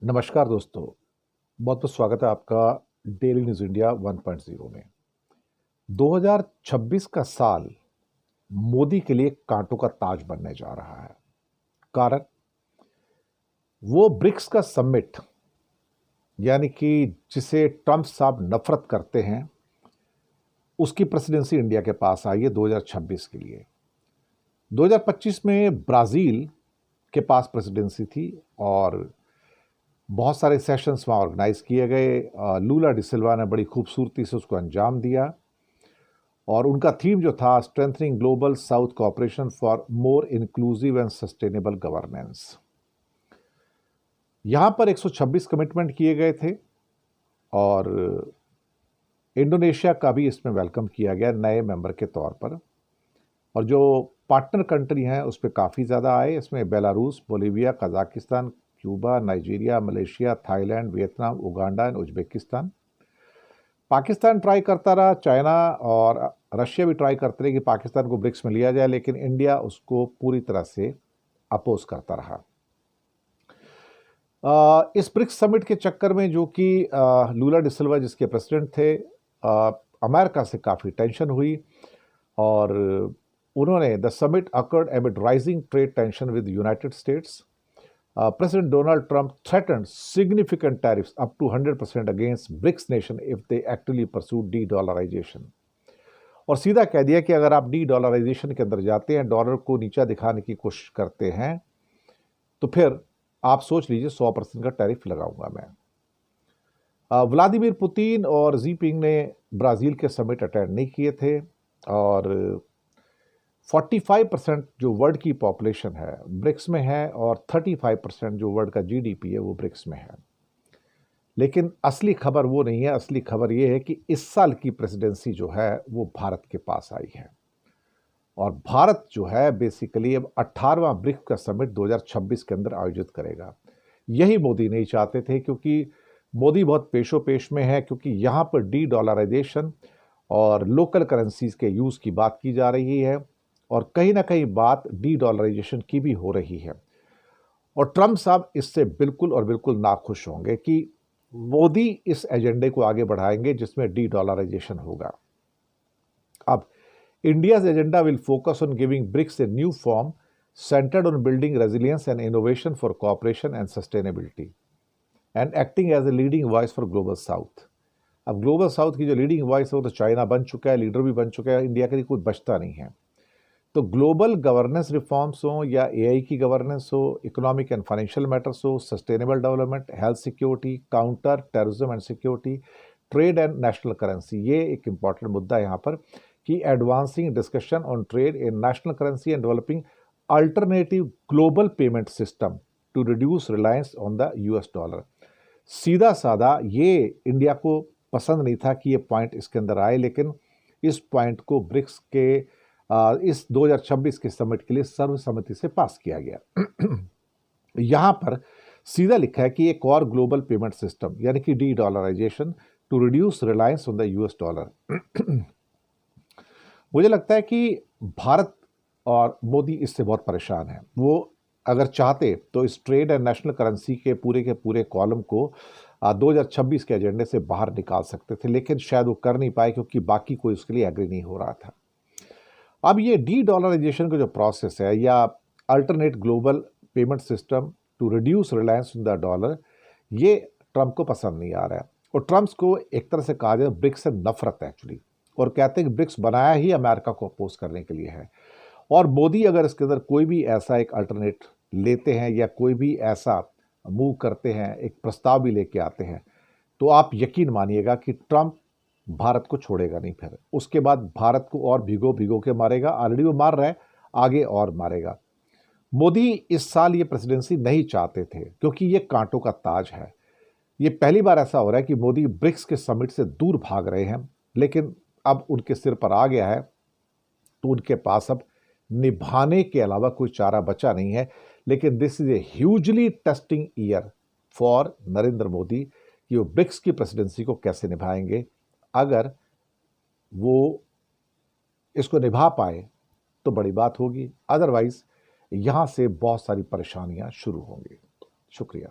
नमस्कार दोस्तों, बहुत बहुत स्वागत है आपका डेली न्यूज़ इंडिया 1.0 में। 2026 का साल मोदी के लिए कांटों का ताज बनने जा रहा है। कारण वो ब्रिक्स का समिट, यानी कि जिसे ट्रंप साहब नफरत करते हैं, उसकी प्रेसिडेंसी इंडिया के पास आई है 2026 के लिए। 2025 में ब्राज़ील के पास प्रेसिडेंसी थी और बहुत सारे सेशंस वहाँ ऑर्गेनाइज किए गए। लूला डिसिल्वा ने बड़ी खूबसूरती से उसको अंजाम दिया और उनका थीम जो था, strengthening global south cooperation for more inclusive and sustainable governance. यहाँ पर 126 कमिटमेंट किए गए थे और इंडोनेशिया का भी इसमें वेलकम किया गया नए मेंबर के तौर पर। और जो पार्टनर कंट्री हैं उस पर काफ़ी ज़्यादा आए। इसमें Belarus, Bolivia, Kazakhstan, Cuba, Nigeria, Malaysia, Thailand, Vietnam, Uganda and Uzbekistan. Pakistan try करता रहा, चाइना और रशिया भी ट्राई करते रहे कि पाकिस्तान को ब्रिक्स में लिया जाए, लेकिन इंडिया उसको पूरी तरह से अपोज करता रहा। इस ब्रिक्स समिट के चक्कर में जो कि लूला डिसिल्वा जिसके प्रेसिडेंट थे, अमेरिका से काफ़ी टेंशन हुई और उन्होंने the summit occurred एमिड rising trade tension with United states. President Donald Trump threatened significant tariffs up to 100% against BRICS nation if they actually pursue de-dollarization. और सीधा कह दिया कि अगर आप डी-डॉलराइजेशन के अंदर जाते हैं, डॉलर को नीचा दिखाने की कोशिश करते हैं, तो फिर आप सोच लीजिए 100% का टैरिफ लगाऊंगा मैं। व्लादिमीर पुतिन और जीपिंग ने ब्राज़ील के समिट अटेंड नहीं किए थे और 45% जो वर्ल्ड की पॉपुलेशन है ब्रिक्स में है और 35% जो वर्ल्ड का जीडीपी है वो ब्रिक्स में है। लेकिन असली खबर वो नहीं है। असली खबर ये है कि इस साल की प्रेसिडेंसी जो है वो भारत के पास आई है और भारत जो है बेसिकली अब 18वां ब्रिक्स का समिट 2026 के अंदर आयोजित करेगा। यही मोदी नहीं चाहते थे, क्योंकि मोदी बहुत पेशो पेश में है, क्योंकि यहाँ पर डी डॉलराइजेशन और लोकल करेंसीज के यूज़ की बात की जा रही है और कहीं ना कहीं बात डी डॉलराइजेशन की भी हो रही है। और ट्रंप साहब इससे बिल्कुल और बिल्कुल नाखुश होंगे कि मोदी इस एजेंडे को आगे बढ़ाएंगे जिसमें डी डॉलराइजेशन होगा। अब India's agenda will focus on giving BRICS a new form centred on building resilience and innovation for cooperation and sustainability and acting as a leading voice for Global South. अब Global South की जो leading voice है वो तो China बन चुका है, leader भी बन चुका है, इंडिया के लिए कुछ बचता नहीं है। तो ग्लोबल गवर्नेंस रिफॉर्म्स हो या एआई की गवर्नेंस हो, इकोनॉमिक एंड फाइनेंशियल मैटर्स हो, sustainable development, health security, counter terrorism and security, trade and national currency, ये एक इंपॉर्टेंट मुद्दा है यहाँ पर कि advancing discussion on trade in national currency and developing alternative global payment system to reduce reliance on the US dollar. सीधा साधा ये इंडिया को पसंद नहीं था कि ये पॉइंट इसके अंदर आए, लेकिन इस पॉइंट को ब्रिक्स के इस 2026 के समिट के लिए सर्वसम्मति से पास किया गया। यहां पर सीधा लिखा है कि एक और ग्लोबल पेमेंट सिस्टम यानी कि dedollarization to reduce reliance on the US dollar. मुझे लगता है कि भारत और मोदी इससे बहुत परेशान है। वो अगर चाहते तो इस ट्रेड एंड नेशनल करेंसी के पूरे कॉलम को 2026 के एजेंडे से बाहर निकाल सकते थे, लेकिन शायद वो कर नहीं पाए क्योंकि बाकी कोई उसके लिए एग्री नहीं हो रहा था। अब ये डी डॉलराइजेशन का जो प्रोसेस है या alternate global payment system to reduce reliance on the dollar, ये ट्रंप को पसंद नहीं आ रहा है और ट्रंप को एक तरह से कहा जाए ब्रिक्स से नफरत है एक्चुअली, और कहते हैं कि ब्रिक्स बनाया ही अमेरिका को अपोज करने के लिए है। और मोदी अगर इसके अंदर कोई भी ऐसा एक अल्टरनेट लेते हैं या कोई भी ऐसा मूव करते हैं, एक प्रस्ताव भी लेके आते हैं, तो आप यकीन मानिएगा कि ट्रंप भारत को छोड़ेगा नहीं। फिर उसके बाद भारत को और भिगो भिगो के मारेगा। ऑलरेडी वो मार रहा है, आगे और मारेगा। मोदी इस साल ये प्रेसिडेंसी नहीं चाहते थे क्योंकि ये कांटों का ताज है। ये पहली बार ऐसा हो रहा है कि मोदी ब्रिक्स के समिट से दूर भाग रहे हैं, लेकिन अब उनके सिर पर आ गया है तो उनके पास अब निभाने के अलावा कोई चारा बचा नहीं है। लेकिन this is a hugely testing year for Narendra Modi कि वो ब्रिक्स की प्रेसिडेंसी को कैसे निभाएंगे। अगर वो इसको निभा पाए तो बड़ी बात होगी, अदरवाइज यहां से बहुत सारी परेशानियां शुरू होंगी। शुक्रिया।